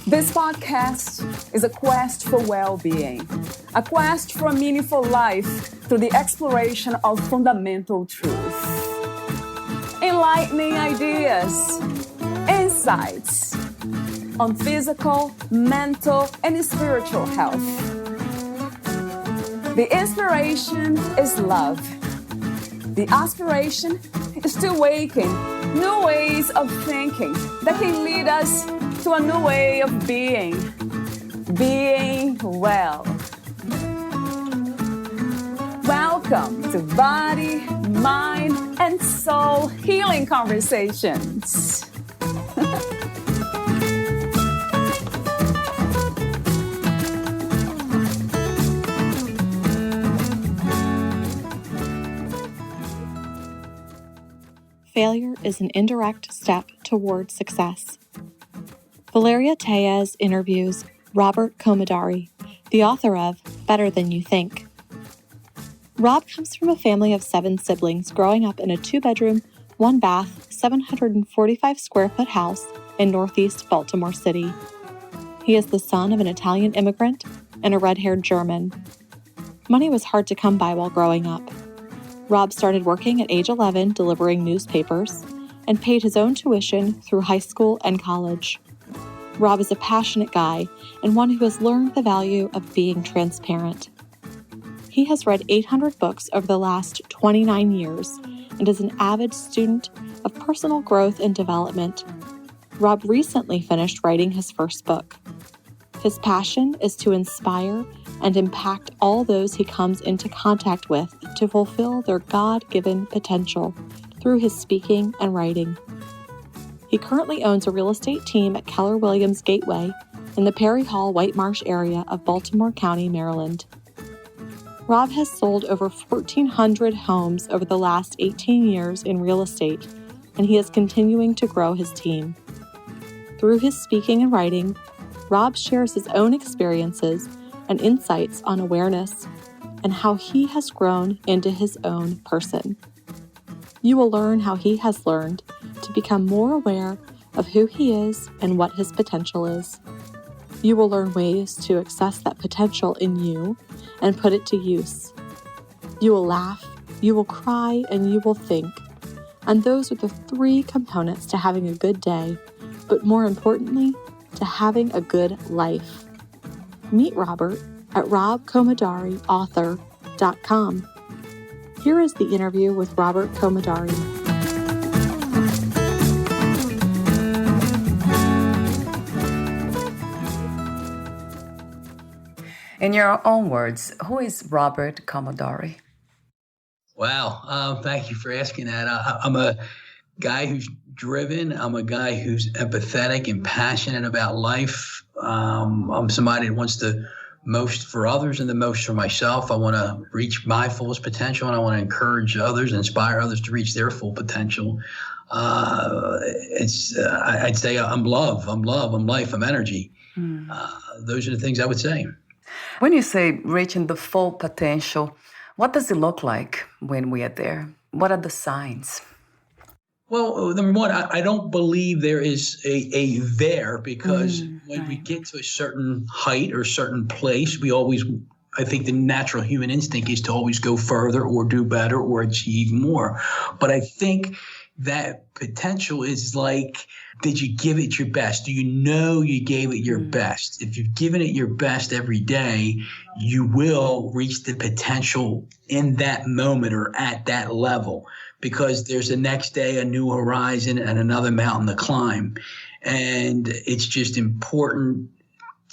This podcast is a quest for well-being, a quest for a meaningful life through the exploration of fundamental truth. Enlightening ideas, insights on physical, mental, and spiritual health. The inspiration is love. The aspiration is to awaken new ways of thinking that can lead us to a new way of being well. Welcome to Body, Mind, and Soul Healing Conversations. Failure is an indirect step toward success. Valeria Teles interviews Robert Commodari, the author of Better Than You Think. Rob comes from a family of 7 siblings growing up in a 2-bedroom, 1-bath, 745 square foot house in Northeast Baltimore City. He is the son of an Italian immigrant and a red-haired German. Money was hard to come by while growing up. Rob started working at age 11 delivering newspapers and paid his own tuition through high school and college. Rob is a passionate guy and one who has learned the value of being transparent. He has read 800 books over the last 29 years and is an avid student of personal growth and development. Rob recently finished writing his first book. His passion is to inspire and impact all those he comes into contact with to fulfill their God-given potential through his speaking and writing. He currently owns a real estate team at Keller Williams Gateway in the Perry Hall White Marsh area of Baltimore County, Maryland. Rob has sold over 1,400 homes over the last 18 years in real estate, and he is continuing to grow his team. Through his speaking and writing, Rob shares his own experiences and insights on awareness and how he has grown into his own person. You will learn how he has learned to become more aware of who he is and what his potential is. You will learn ways to access that potential in you and put it to use. You will laugh, you will cry, and you will think. And those are the 3 components to having a good day, but more importantly, to having a good life. Meet Robert at robcommodariauthor.com. Here is the interview with Robert Commodari. In your own words, who is Robert Commodari? Wow, thank you for asking that. I'm a guy who's driven. I'm a guy who's empathetic and passionate about life. I'm somebody that wants the most for others and the most for myself. I want to reach my fullest potential, and I want to encourage others, inspire others to reach their full potential. I'd say I'm love, I'm life, I'm energy. Those are the things I would say. When you say reaching the full potential, what does it look like when we are there? What are the signs? Well, number one, I don't believe there is a there, because when we get to a certain height or certain place, I think the natural human instinct is to always go further or do better or achieve more. But I think that potential is like, did you give it your best? Do you know you gave it your best? If you've given it your best every day, you will reach the potential in that moment or at that level, because there's a next day, a new horizon, and another mountain to climb. And it's just important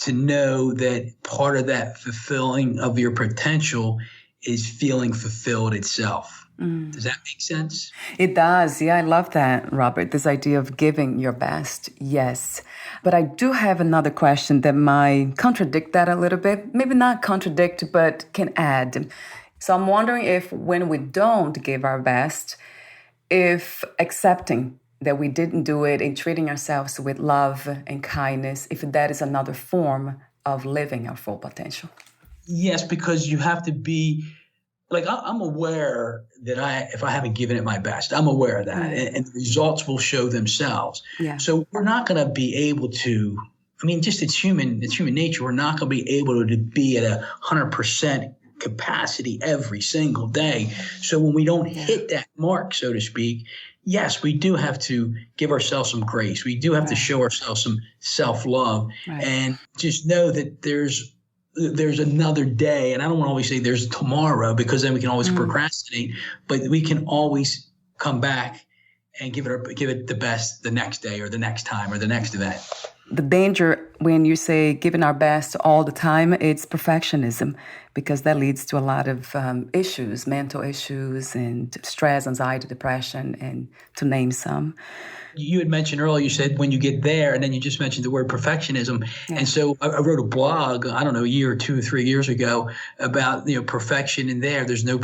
to know that part of that fulfilling of your potential is feeling fulfilled itself. Does that make sense? It does. Yeah, I love that, Robert. This idea of giving your best. Yes. But I do have another question that might contradict that a little bit. Maybe not contradict, but can add. So I'm wondering if when we don't give our best, if accepting that we didn't do it and treating ourselves with love and kindness, if that is another form of living our full potential. Yes, because you have to be, like, I'm aware that if I haven't given it my best, I'm aware of that, and the results will show themselves. Yeah. So we're not going to be able to I mean, just it's human nature. We're not going to be able to be at 100% capacity every single day. So when we don't hit that mark, so to speak, yes, we do have to give ourselves some grace. We do have to show ourselves some self-love, and just know that there's another day. And I don't want to always say there's tomorrow, because then we can always procrastinate, but we can always come back and give it the best the next day or the next time or the next event. The danger when you say giving our best all the time, it's perfectionism, because that leads to a lot of issues, mental issues and stress, anxiety, depression, and to name some. You had mentioned earlier, you said when you get there, and then you just mentioned the word perfectionism. Yeah. And so I wrote a blog, I don't know, a year or 2 or 3 years ago about, perfection in there. There's no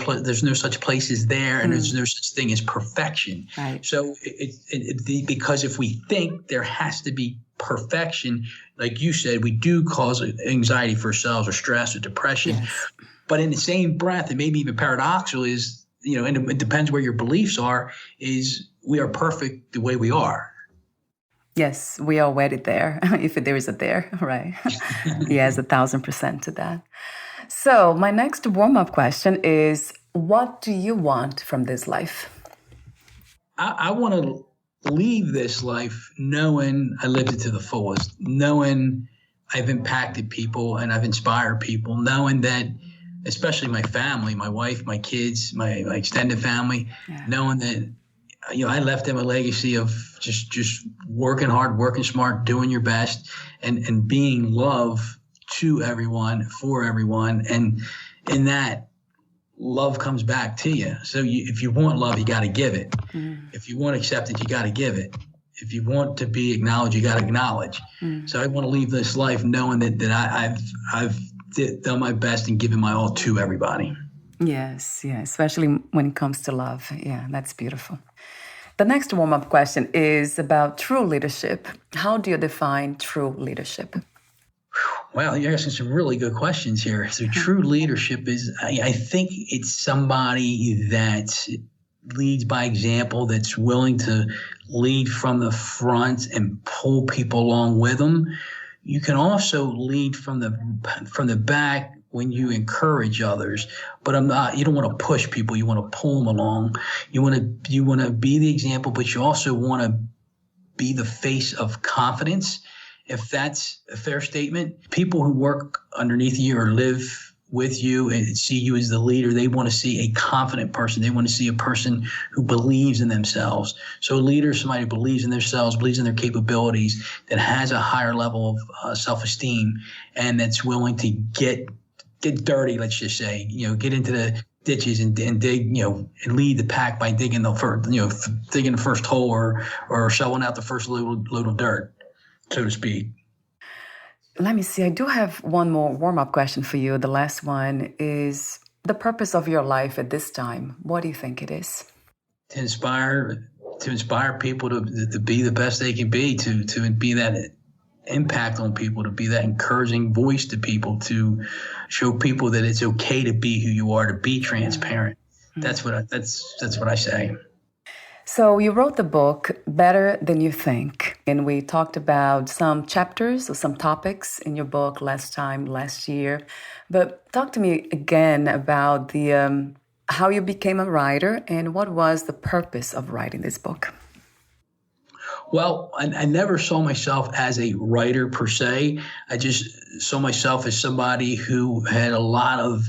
such place as there, and there's no such thing as perfection. Right. So because if we think there has to be perfection, like you said, we do cause anxiety for ourselves or stress or depression. Yes. But in the same breath, and maybe even paradoxical, is, and it depends where your beliefs are, is we are perfect the way we are. Yes, we are wedded there, if there is a there, right? Yes, 1,000% to that. So my next warm-up question is, what do you want from this life? I want to leave this life knowing I lived it to the fullest, knowing I've impacted people and I've inspired people, knowing that, especially my family, my wife, my kids, my extended family, knowing that, I left them a legacy of just working hard, working smart, doing your best, and being love to everyone, for everyone. And in that, love comes back to you. So if you want love, you got to give it. If you want acceptance, you got to give it. If you want to be acknowledged, you got to acknowledge. So I want to leave this life knowing that I've done my best and given my all to everybody. Yes, especially when it comes to love. Yeah, that's beautiful. The next warm-up question is about true leadership. How do you define true leadership? Well, you're asking some really good questions here. So true leadership is, I think it's somebody that leads by example, that's willing to lead from the front and pull people along with them. You can also lead from the back when you encourage others, but you don't want to push people. You want to pull them along. You want to be the example, but you also want to be the face of confidence, if that's a fair statement. People who work underneath you or live with you and see you as the leader, they want to see a confident person. They want to see a person who believes in themselves. So a leader is somebody who believes in themselves, believes in their capabilities, that has a higher level of self-esteem, and that's willing to get dirty, let's just say, get into the ditches and dig, and lead the pack by digging the first hole or shoveling out the first load of dirt, so to speak. Let me see. I do have one more warm-up question for you. The last one is the purpose of your life at this time. What do you think it is? To inspire people to be the best they can be, to be that impact on people, to be that encouraging voice to people, to show people that it's okay to be who you are, to be transparent. That's what I say. So you wrote the book Better Than You Think, and we talked about some chapters or some topics in your book last year. But talk to me again about the how you became a writer and what was the purpose of writing this book. Well, I never saw myself as a writer per se. I just saw myself as somebody who had a lot of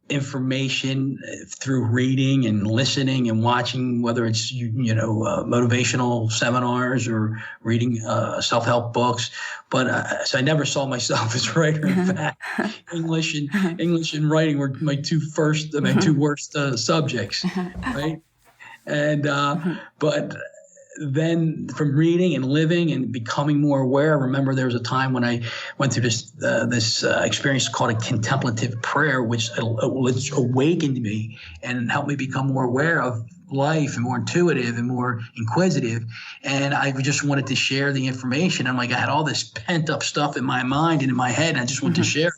information through reading and listening and watching, whether it's motivational seminars or reading self-help books. But so I never saw myself as a writer. In fact, English and writing were my two worst subjects, right? And but then from reading and living and becoming more aware, I remember there was a time when I went through this experience called a contemplative prayer, which awakened me and helped me become more aware of life and more intuitive and more inquisitive. And I just wanted to share the information. I'm like, I had all this pent up stuff in my mind and in my head, and I just wanted to share it.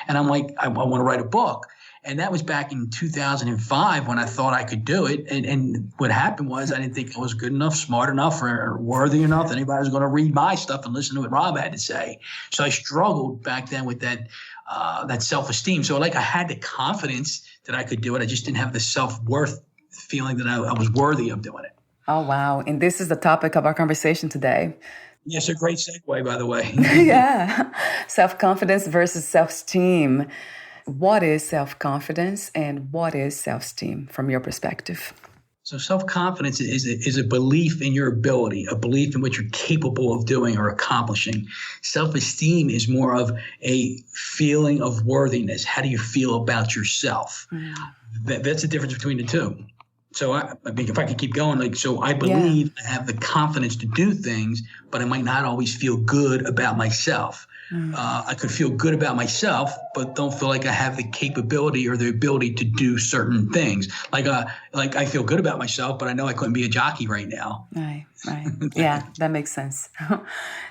And I'm like, I want to write a book. And that was back in 2005 when I thought I could do it. And what happened was I didn't think I was good enough, smart enough, or worthy enough that anybody was going to read my stuff and listen to what Rob had to say. So I struggled back then with that self-esteem. So I had the confidence that I could do it. I just didn't have the self-worth feeling that I was worthy of doing it. Oh, wow. And this is the topic of our conversation today. Yes, a great segue, by the way. Yeah. Self-confidence versus self-esteem. What is self-confidence and what is self-esteem from your perspective? So self-confidence is a belief in your ability, a belief in what you're capable of doing or accomplishing. Self-esteem is more of a feeling of worthiness. How do you feel about yourself? That's the difference between the two. So I mean, if I could keep going, I believe I have the confidence to do things, but I might not always feel good about myself. I could feel good about myself, but don't feel like I have the capability or the ability to do certain things. Like I feel good about myself, but I know I couldn't be a jockey right now. Right. Yeah, that makes sense.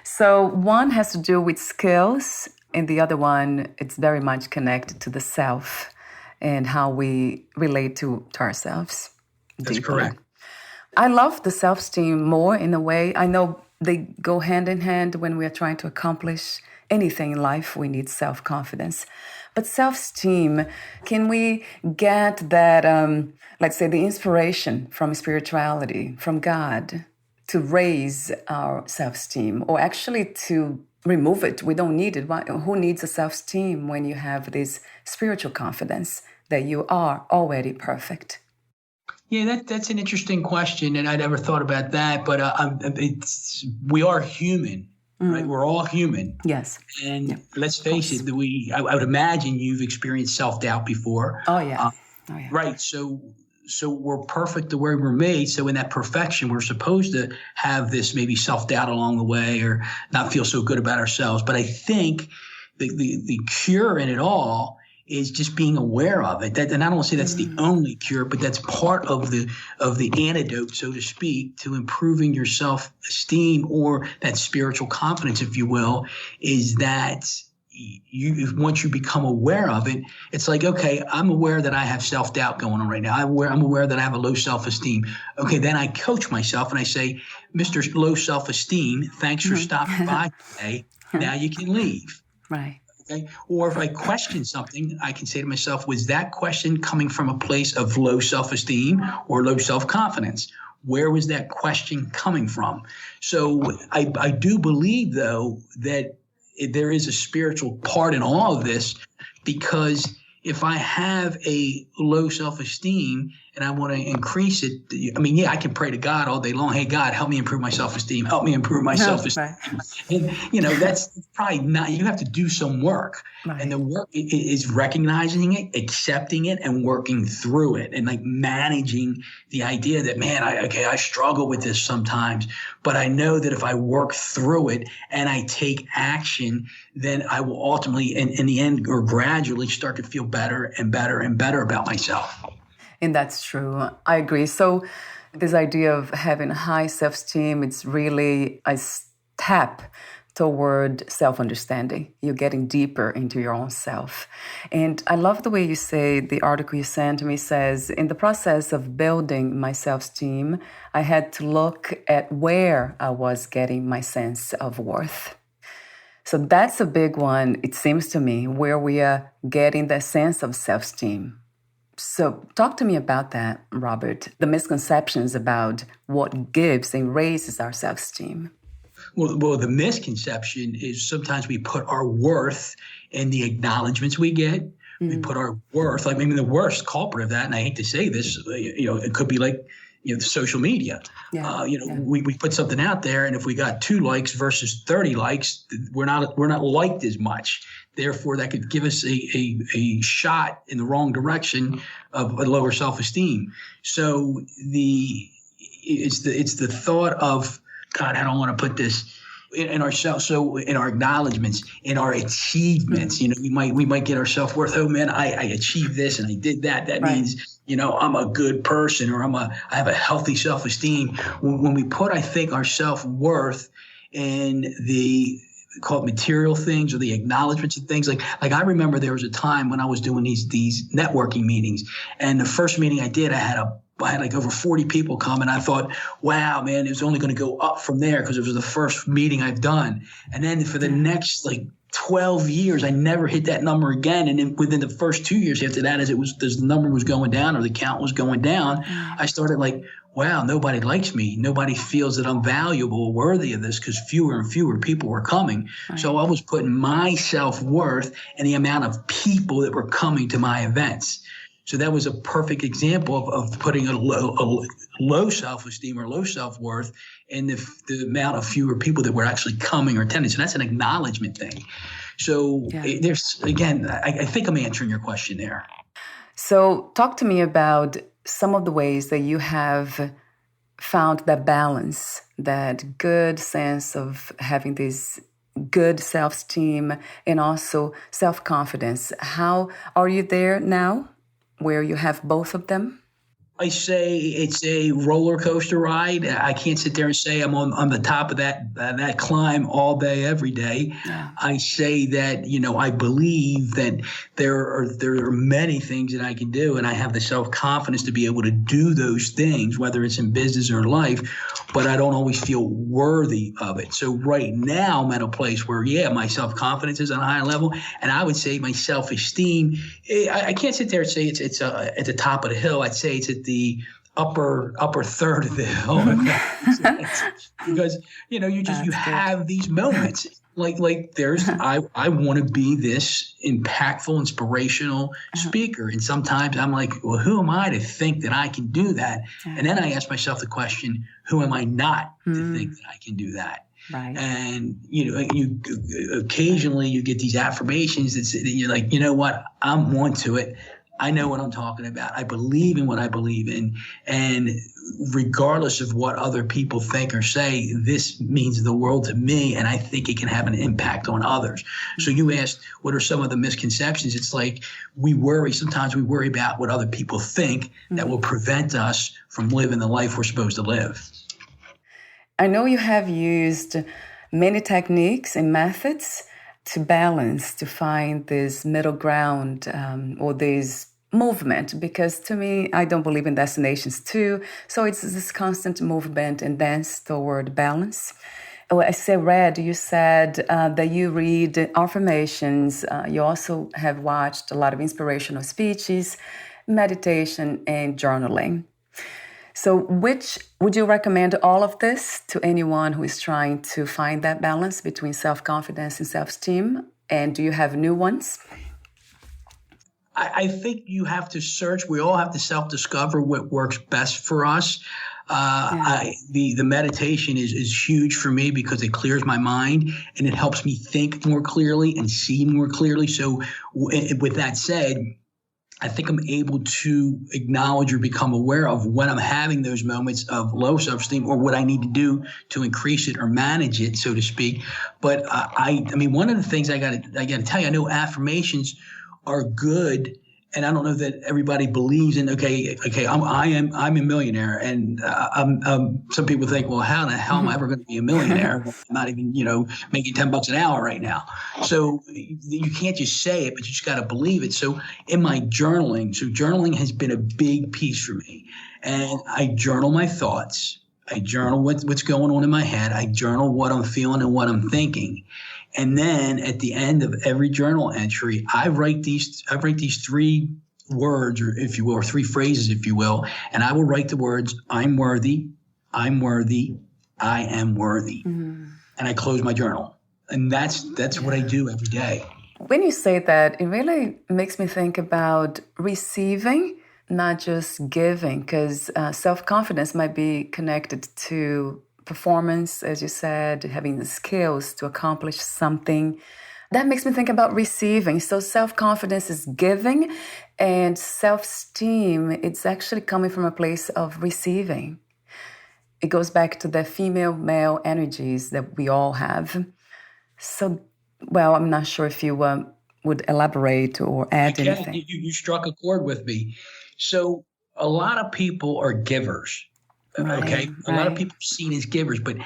So one has to do with skills, and the other one, it's very much connected to the self and how we relate to ourselves. That's deeply. correct. I love the self-esteem more in a way. I know they go hand in hand when we are trying to accomplish anything in life. We need self-confidence. But self-esteem, can we get that, let's say, the inspiration from spirituality, from God, to raise our self-esteem or actually to remove it? We don't need it. Who needs a self-esteem when you have this spiritual confidence that you are already perfect? Yeah, that's an interesting question, and I never thought about that. But we are human, right? We're all human. Yes. And let's face it, I would imagine you've experienced self-doubt before. Oh, yeah. Right. So we're perfect the way we're made. So in that perfection, we're supposed to have this maybe self-doubt along the way or not feel so good about ourselves. But I think the cure in it all is just being aware of it. And I don't want to say that's the only cure, but that's part of the antidote, so to speak, to improving your self-esteem or that spiritual confidence, if you will, is that once you become aware of it, it's like, okay, I'm aware that I have self-doubt going on right now. I'm aware that I have a low self-esteem. Okay, then I coach myself and I say, Mr. Low Self-Esteem, thanks for stopping by today. Now you can leave. Right. Okay. Or if I question something, I can say to myself, was that question coming from a place of low self-esteem or low self-confidence? Where was that question coming from? So I do believe, though, that there is a spiritual part in all of this, because if I have a low self-esteem and I want to increase it, I mean, yeah, I can pray to God all day long. Hey, God, help me improve my self-esteem. Help me improve my self-esteem. Right. And, that's probably not, you have to do some work. Right. And the work is recognizing it, accepting it, and working through it, and managing the idea that, man, I struggle with this sometimes, but I know that if I work through it and I take action, then I will ultimately, in the end, or gradually start to feel better and better and better about myself. And that's true. I agree. So this idea of having high self-esteem, it's really a step toward self-understanding. You're getting deeper into your own self. And I love the way you say, the article you sent me says, in the process of building my self-esteem, I had to look at where I was getting my sense of worth. So that's a big one, it seems to me, where we are getting that sense of self-esteem. So talk to me about that, Robert, the misconceptions about what gives and raises our self-esteem. Well, the misconception is sometimes we put our worth in the acknowledgments we get. We put our worth, the worst culprit of that, and I hate to say this, it could be like, social media. Yeah. We put something out there, and if we got 2 likes versus 30 likes, we're not liked as much. Therefore, that could give us a shot in the wrong direction of a lower self-esteem. So it's the thought of, God, I don't want to put this in ourselves. So in our acknowledgments, in our achievements, we might get our self-worth. Oh man, I achieved this and I did that. That means, I'm a good person, or I have a healthy self-esteem. When we put, I think, our self-worth in the call it material things or the acknowledgments of things. Like I remember there was a time when I was doing these networking meetings, and the first meeting I did, I had like over 40 people come, and I thought, wow, man, it was only going to go up from there because it was the first meeting I've done. And then for the next like 12 years, I never hit that number again. And then within the first 2 years after that, as the number was going down or the count was going down, I started like, wow, nobody likes me. Nobody feels that I'm valuable or worthy of this because fewer and fewer people were coming. Right. So I was putting my self-worth in the amount of people that were coming to my events. So that was a perfect example of putting a low self-esteem or low self-worth in the amount of fewer people that were actually coming or attending. So that's an acknowledgement thing. So there's, again, I think I'm answering your question there. So talk to me about some of the ways that you have found that balance, that good sense of having this good self-esteem and also self-confidence. How are you there now, where you have both of them? I say it's a roller coaster ride. I can't sit there and say I'm on the top of that climb all day, every day. Yeah. I say that, I believe that there are many things that I can do, and I have the self-confidence to be able to do those things, whether it's in business or life, but I don't always feel worthy of it. So right now I'm at a place where, my self-confidence is on a high level, and I would say my self-esteem, I can't sit there and say it's at the top of the hill. I'd say it's at the upper third of the hill, because you have these moments like there's I want to be this impactful, inspirational speaker, and sometimes I'm like, well, who am I to think that I can do that? And then I ask myself the question, who am I not to think that I can do that? Right. And you occasionally you get these affirmations that you're like, you know what, I'm onto it. I know what I'm talking about. I believe in what I believe in. And regardless of what other people think or say, this means the world to me, and I think it can have an impact on others. So you asked, what are some of the misconceptions? It's like sometimes we worry about what other people think that will prevent us from living the life we're supposed to live. I know you have used many techniques and methods to balance, to find this middle ground or this movement, because to me, I don't believe in destinations too. So it's this constant movement and dance toward balance. I read, you said that you read affirmations. You also have watched a lot of inspirational speeches, meditation, and journaling. So which would you recommend all of this to anyone who is trying to find that balance between self-confidence and self-esteem? And do you have new ones? I think you have to search. We all have to self-discover what works best for us. The meditation is huge for me because it clears my mind and it helps me think more clearly and see more clearly. So with that said, I think I'm able to acknowledge or become aware of when I'm having those moments of low self-esteem or what I need to do to increase it or manage it, so to speak. But I mean, one of the things I got to tell you, I know affirmations are good, and I don't know that everybody believes in. Okay, I'm a millionaire, and some people think, well, how the hell am I ever going to be a millionaire? I'm not even making $10 an hour right now. So you can't just say it, but you just got to believe it. So in my journaling has been a big piece for me, and I journal my thoughts. I journal what's going on in my head. I journal what I'm feeling and what I'm thinking. And then at the end of every journal entry, I write these 3 words, or if you will, or 3 phrases, if you will, and I will write the words, I'm worthy, I'm worthy, I am worthy. Mm-hmm. And I close my journal. And that's what I do every day. When you say that, it really makes me think about receiving, not just giving, because self-confidence might be connected to performance, as you said, having the skills to accomplish something. That makes me think about receiving. So self-confidence is giving, and self-esteem, it's actually coming from a place of receiving. It goes back to the female-male energies that we all have. So, well, I'm not sure if you would elaborate or add anything. You struck a chord with me. So a lot of people are givers. Right, okay. A lot of people are seen as givers, but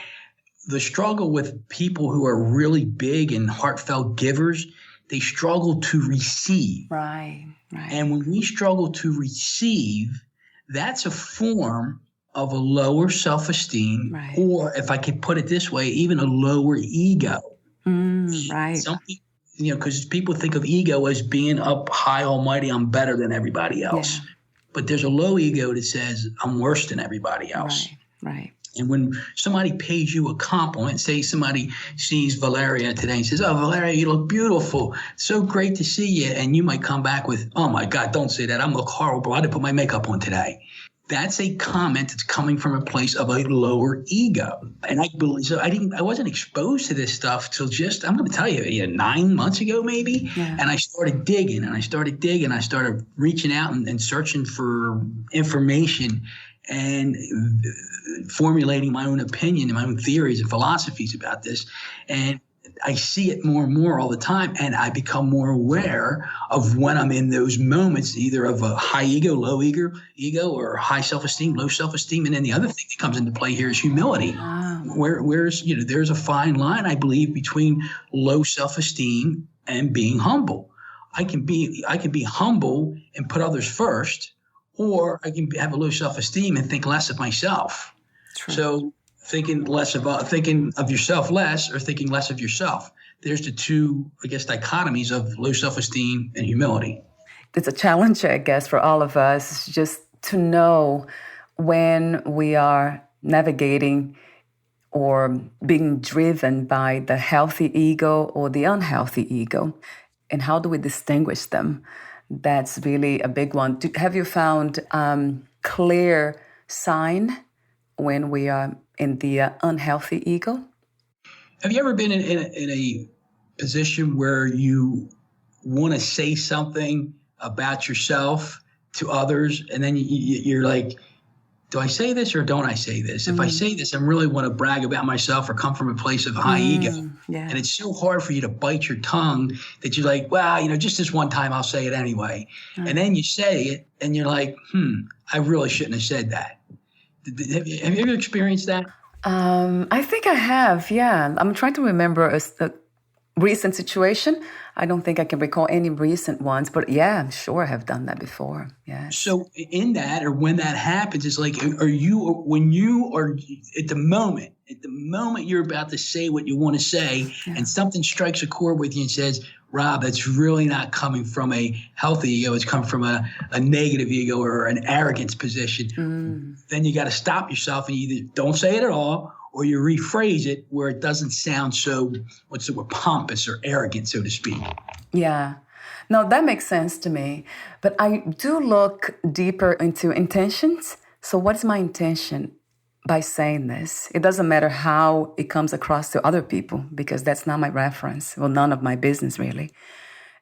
the struggle with people who are really big and heartfelt givers, they struggle to receive. Right. And when we struggle to receive, that's a form of a lower self-esteem, or if I could put it this way, even a lower ego. Right. Something, because people think of ego as being up high, almighty, I'm better than everybody else. Yeah. But there's a low ego that says I'm worse than everybody else. Right. And when somebody pays you a compliment, say somebody sees Valeria today and says, "Oh, Valeria, you look beautiful. So great to see you." And you might come back with, "Oh my God, don't say that. I look horrible. I didn't put my makeup on today." That's a comment that's coming from a place of a lower ego. And I believe, so I wasn't exposed to this stuff till just, I'm going to tell you, 9 months ago, maybe. Yeah. And I started digging I started reaching out and searching for information and formulating my own opinion and my own theories and philosophies about this. And I see it more and more all the time, and I become more aware of when I'm in those moments, either of a high ego, low ego, or high self-esteem, low self-esteem. And then the other thing that comes into play here is humility. Where's there's a fine line, I believe, between low self-esteem and being humble. I can be humble and put others first, or I can have a low self-esteem and think less of myself. True. So thinking of yourself less, or thinking less of yourself. There's the two, dichotomies of low self-esteem and humility. It's a challenge, I guess, for all of us, just to know when we are navigating or being driven by the healthy ego or the unhealthy ego, and how do we distinguish them? That's really a big one. Have you found clear sign when we are in the unhealthy ego? Have you ever been in a position where you want to say something about yourself to others, and then you're like, do I say this or don't I say this? If I say this, I really want to brag about myself or come from a place of high ego. Yeah. And it's so hard for you to bite your tongue that you're like, well, just this one time I'll say it anyway. And then you say it and you're like, I really shouldn't have said that. Have you ever experienced that? I think I have, yeah. I'm trying to remember a recent situation. I don't think I can recall any recent ones, but yeah, I'm sure I have done that before. Yeah. So in that, or when that happens, it's like, when you are at the moment you're about to say what you want to say, and something strikes a chord with you and says, Rob, that's really not coming from a healthy ego. It's come from a negative ego or an arrogance position. Then you got to stop yourself and you either don't say it at all, or you rephrase it where it doesn't sound so, pompous or arrogant, so to speak. Yeah. No, that makes sense to me. But I do look deeper into intentions. So what's my intention by saying this? It doesn't matter how it comes across to other people, because that's not my reference. Well, none of my business, really.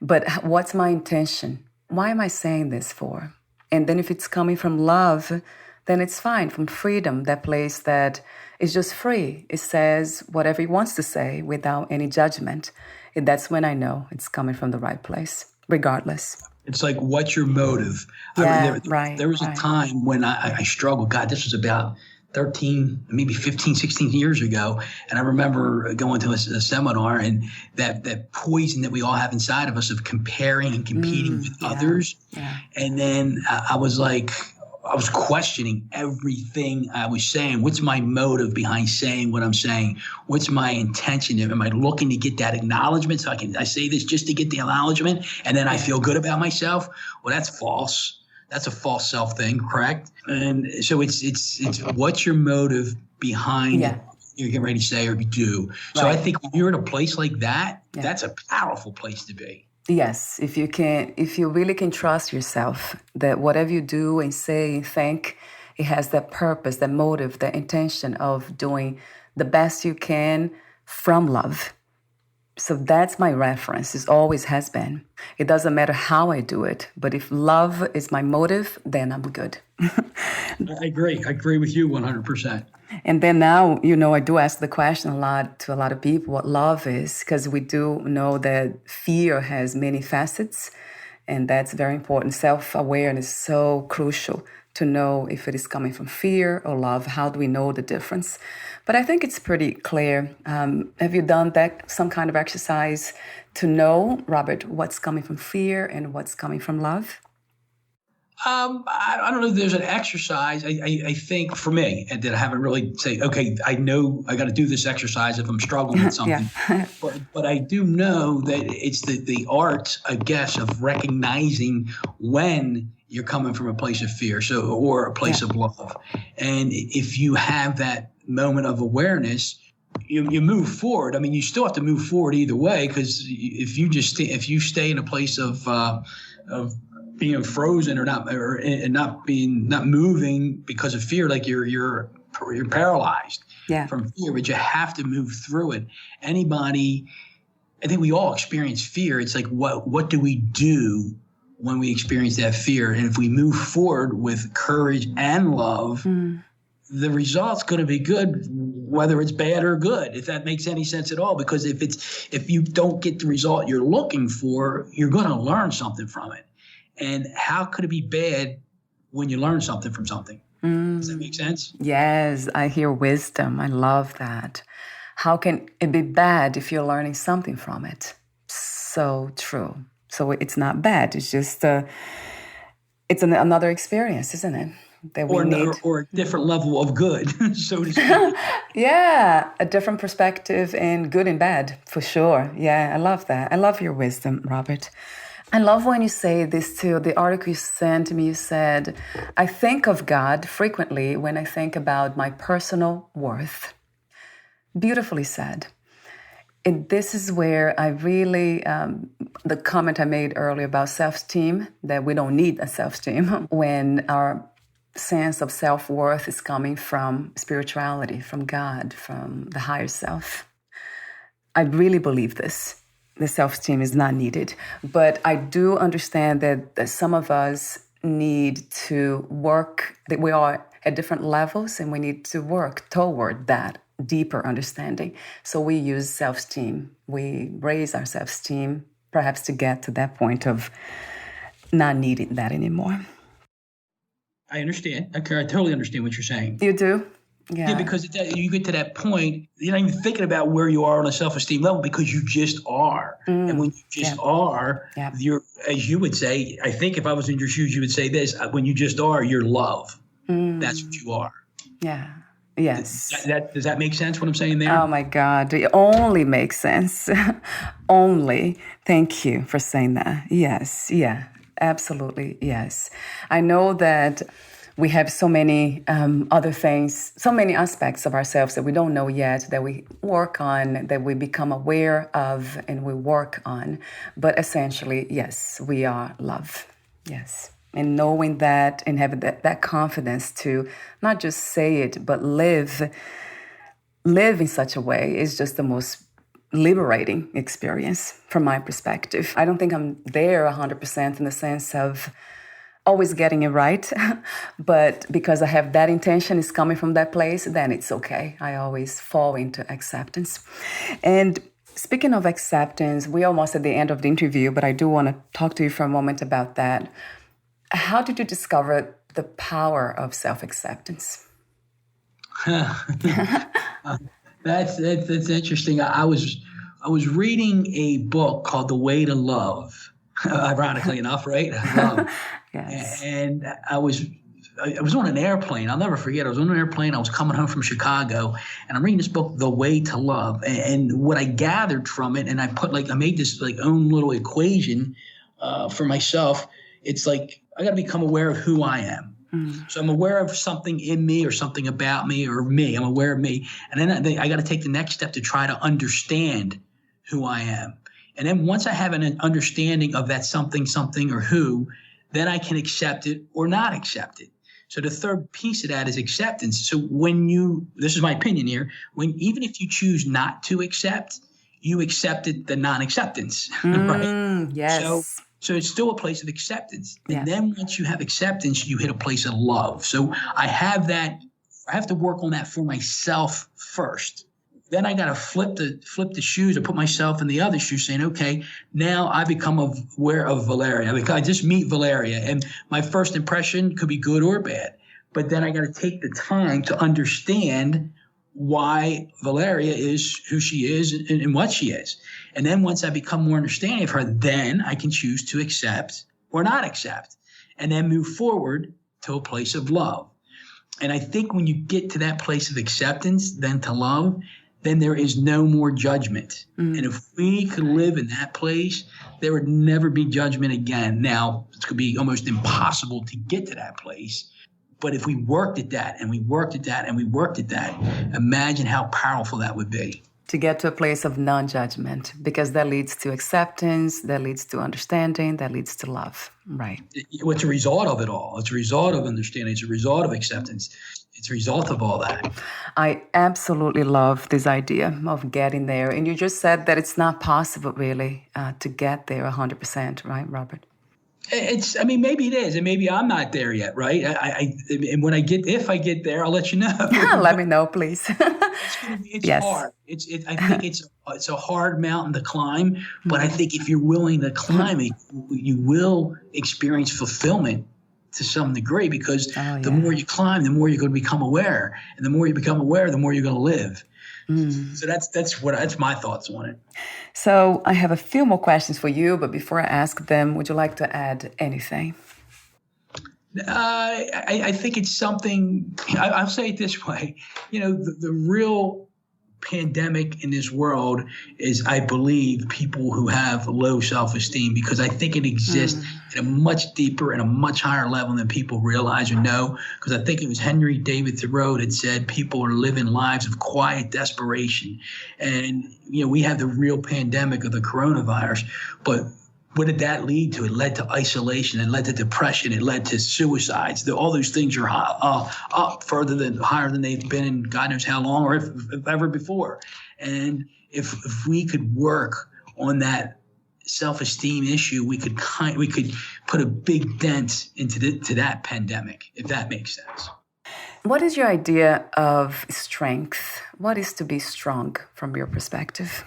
But what's my intention? Why am I saying this for? And then if it's coming from love, then it's fine. From freedom, that place that is just free. It says whatever it wants to say without any judgment. And that's when I know it's coming from the right place, regardless. It's like, what's your motive? Yeah, There was a time when I struggled. God, this was about 13, maybe 15, 16 years ago. And I remember going to a seminar, and that poison that we all have inside of us of comparing and competing with others. Yeah. And then I was questioning everything I was saying. What's my motive behind saying what I'm saying? What's my intention? Am I looking to get that acknowledgement? So I say this just to get the acknowledgement, and then I feel good about myself? Well, that's false. That's a false self thing, correct? And so it's what's your motive behind you're getting ready to say or do. So I think when you're in a place like that, that's a powerful place to be. Yes, if you really can trust yourself that whatever you do and say and think, it has that purpose, that motive, that intention of doing the best you can from love. So that's my reference. It always has been. It doesn't matter how I do it, but if love is my motive, then I'm good. I agree. I agree with you 100%. And then now, I do ask the question to a lot of people what love is, because we do know that fear has many facets, and that's very important. Self-awareness is so crucial to know if it is coming from fear or love. How do we know the difference? But I think it's pretty clear. Have you done that, some kind of exercise to know, Robert, what's coming from fear and what's coming from love? I don't know if there's an exercise. I think for me, and that I haven't really say, okay, I know I got to do this exercise if I'm struggling with something. Yeah. but I do know that it's the art, I guess, of recognizing when you're coming from a place of fear, or a place of love. And if you have that moment of awareness, you move forward. I mean, you still have to move forward either way, because if you stay in a place of being frozen or not moving because of fear, like you're paralyzed from fear, but you have to move through it. Anybody, I think we all experience fear. It's like, what do we do when we experience that fear? And if we move forward with courage and love, the result's going to be good, whether it's bad or good, if that makes any sense at all. Because if you don't get the result you're looking for, you're going to learn something from it. And how could it be bad when you learn something from something? Does that make sense? Yes, I hear wisdom. I love that. How can it be bad if you're learning something from it? So true. So it's not bad. It's just it's another experience, isn't it? That we need. Or a different level of good, so to speak. Yeah, a different perspective in good and bad, for sure. Yeah, I love that. I love your wisdom, Robert. I love when you say this too. The article you sent me, you said, I think of God frequently when I think about my personal worth. Beautifully said. And this is where I really, the comment I made earlier about self-esteem, that we don't need a self-esteem when our sense of self-worth is coming from spirituality, from God, from the higher self. I really believe this. The self-esteem is not needed. But I do understand that some of us need to work, that we are at different levels and we need to work toward that deeper understanding. So we use self-esteem. We raise our self-esteem, perhaps to get to that point of not needing that anymore. I understand. I totally understand what you're saying. You do? Yeah, because you get to that point, you're not even thinking about where you are on a self-esteem level, because you just are. And when you just are, you're, as you would say, I think if I was in your shoes, you would say this, when you just are, you're love. That's what you are. Yeah. Yes. Does that make sense, what I'm saying there? Oh, my God. It only makes sense. Only. Thank you for saying that. Yes. Yeah. Absolutely. Yes. I know that we have so many other things, so many aspects of ourselves that we don't know yet, that we work on, that we become aware of, and we work on. But essentially, yes, we are love. Yes. And knowing that and having that confidence to not just say it, but live in such a way is just the most liberating experience from my perspective. I don't think I'm there 100% in the sense of always getting it right, but because I have that intention is coming from that place, then it's okay. I always fall into acceptance. And speaking of acceptance, we're almost at the end of the interview, but I do want to talk to you for a moment about that. How did you discover the power of self-acceptance? That's interesting. I was reading a book called The Way to Love, ironically enough, right? Love. Yes. And I was on an airplane. I'll never forget. I was on an airplane. I was coming home from Chicago, and I'm reading this book, The Way to Love. And what I gathered from it, and I made this own little equation for myself. It's like I got to become aware of who I am. So I'm aware of something in me or something about me or me. I'm aware of me. And then I got to take the next step to try to understand who I am. And then once I have an understanding of that something or who, then I can accept it or not accept it. So the third piece of that is acceptance. So this is my opinion here, even if you choose not to accept, you accepted the non-acceptance, right? Yes. So it's still a place of acceptance. And then once you have acceptance, you hit a place of love. So I have to work on that for myself first. then I got to flip the shoes and put myself in the other shoe, saying, okay, now I become aware of Valeria. I just meet Valeria, and my first impression could be good or bad. But then I got to take the time to understand why Valeria is who she is and what she is. And then once I become more understanding of her, then I can choose to accept or not accept, and then move forward to a place of love. And I think when you get to that place of acceptance, then to love, then there is no more judgment. And if we could live in that place, there would never be judgment again. Now, it could be almost impossible to get to that place. But if we worked at that and we worked at that and we worked at that, imagine how powerful that would be. To get to a place of non-judgment, because that leads to acceptance, that leads to understanding, that leads to love, right? It's a result of it all. It's a result of understanding. It's a result of acceptance. It's a result of all that. I absolutely love this idea of getting there. And you just said that it's not possible, really, to get there 100%, right, Robert? Maybe it is, and maybe I'm not there yet, right? And if I get there, I'll let you know. Let me know, please. It's yes. hard. I think it's a hard mountain to climb, but I think if you're willing to climb it, you will experience fulfillment to some degree, because the more you climb, the more you're going to become aware, and the more you become aware, the more you're going to live. So that's my thoughts on it. So I have a few more questions for you, but before I ask them, would you like to add anything? I think it's something. I'll say it this way: the real pandemic in this world is, I believe, people who have low self-esteem, because I think it exists at a much deeper and a much higher level than people realize or know. Because I think it was Henry David Thoreau that said people are living lives of quiet desperation. And, we have the real pandemic of the coronavirus, but what did that lead to? It led to isolation. It led to depression. It led to suicides. All those things are up higher than they've been in God knows how long, or if ever before. And if we could work on that self-esteem issue, we could put a big dent into that pandemic, if that makes sense. What is your idea of strength? What is to be strong from your perspective?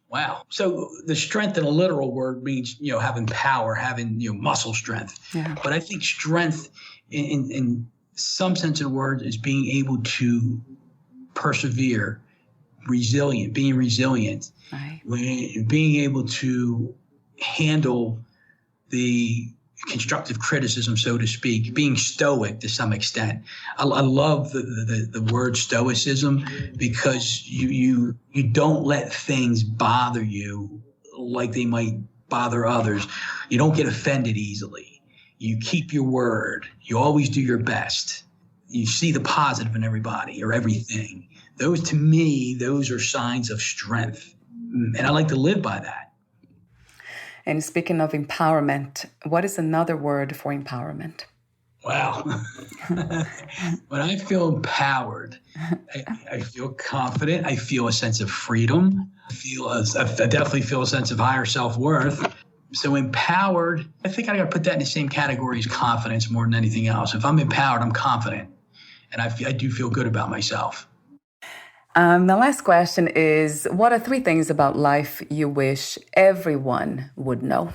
Wow. So the strength in a literal word means, having power, having, muscle strength. Yeah. But I think strength in some sense of the word is being able to persevere, being resilient, right. Being able to handle the constructive criticism, so to speak, being stoic to some extent. I love the word stoicism, because you don't let things bother you like they might bother others. You don't get offended easily. You keep your word. You always do your best. You see the positive in everybody or everything. To me, those are signs of strength. And I like to live by that. And speaking of empowerment, what is another word for empowerment? Wow. When I feel empowered, I feel confident. I feel a sense of freedom. I definitely feel a sense of higher self-worth. So empowered, I think I got to put that in the same category as confidence more than anything else. If I'm empowered, I'm confident. And I do feel good about myself. The last question is, what are 3 things about life you wish everyone would know?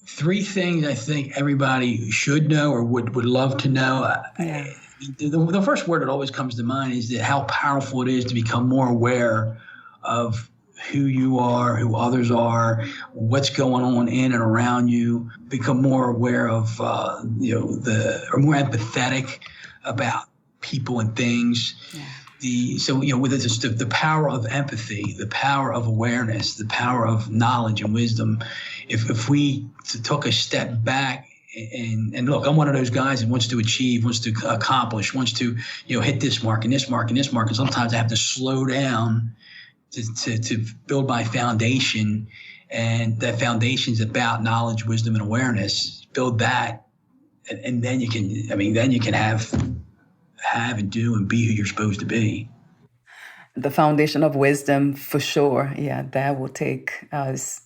3 things I think everybody should know or would love to know. Yeah. The first word that always comes to mind is that how powerful it is to become more aware of who you are, who others are, what's going on in and around you. Become more aware of, or more empathetic about people and things. Yeah. With the power of empathy, the power of awareness, the power of knowledge and wisdom, if we took a step back and look, I'm one of those guys that wants to achieve, wants to accomplish, wants to, hit this mark and this mark and this mark. And sometimes I have to slow down to build my foundation. And that foundation is about knowledge, wisdom, and awareness. Build that. And then you can have and do and be who you're supposed to be. The foundation of wisdom, for sure. Yeah, that will take us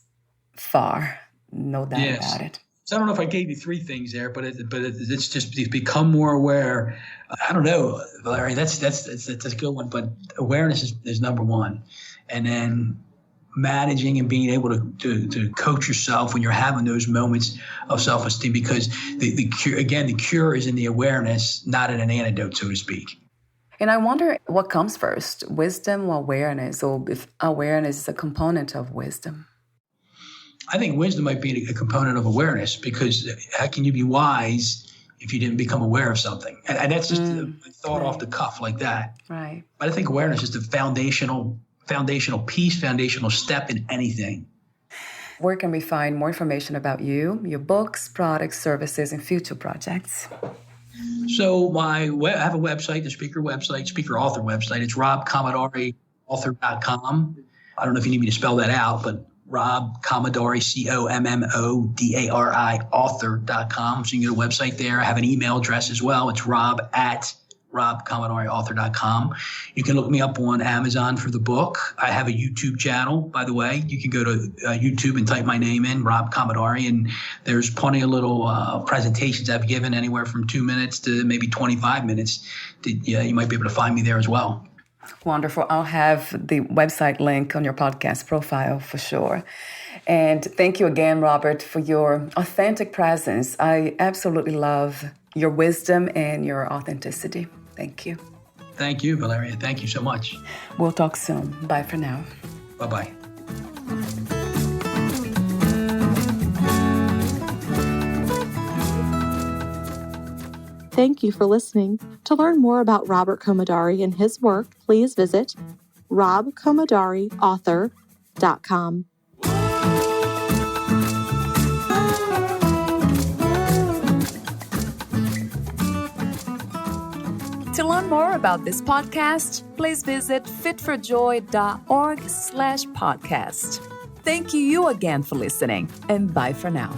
far. No doubt about it. So I don't know if I gave you three things there, but it's just become more aware. I don't know, Valeria. That's a good one. But awareness is number one, and then managing and being able to coach yourself when you're having those moments of self-esteem, because the cure is in the awareness, not in an antidote, so to speak. And I wonder what comes first, wisdom or awareness, or if awareness is a component of wisdom. I think wisdom might be a component of awareness, because how can you be wise if you didn't become aware of something? And that's just a thought off the cuff like that. Right. But I think awareness is the foundational piece, foundational step in anything. Where can we find more information about you, your books, products, services, and future projects? So I have a website, the speaker author website. It's robcommodariauthor.com. I don't know if you need me to spell that out, but Rob Commodari, Commodari, author.com. So you can get a website there. I have an email address as well. It's rob@robcommodariauthor.com. You can look me up on Amazon for the book. I have a YouTube channel, by the way. You can go to YouTube and type my name in, Rob Commodari, and there's plenty of little presentations I've given, anywhere from 2 minutes to maybe 25 minutes. You might be able to find me there as well. Wonderful. I'll have the website link on your podcast profile for sure. And thank you again, Robert, for your authentic presence. I absolutely love your wisdom and your authenticity. Thank you. Thank you, Valeria. Thank you so much. We'll talk soon. Bye for now. Bye-bye. Thank you for listening. To learn more about Robert Commodari and his work, please visit robcommodariauthor.com. To learn more about this podcast, please visit fitforjoy.org/podcast. Thank you again for listening, and bye for now.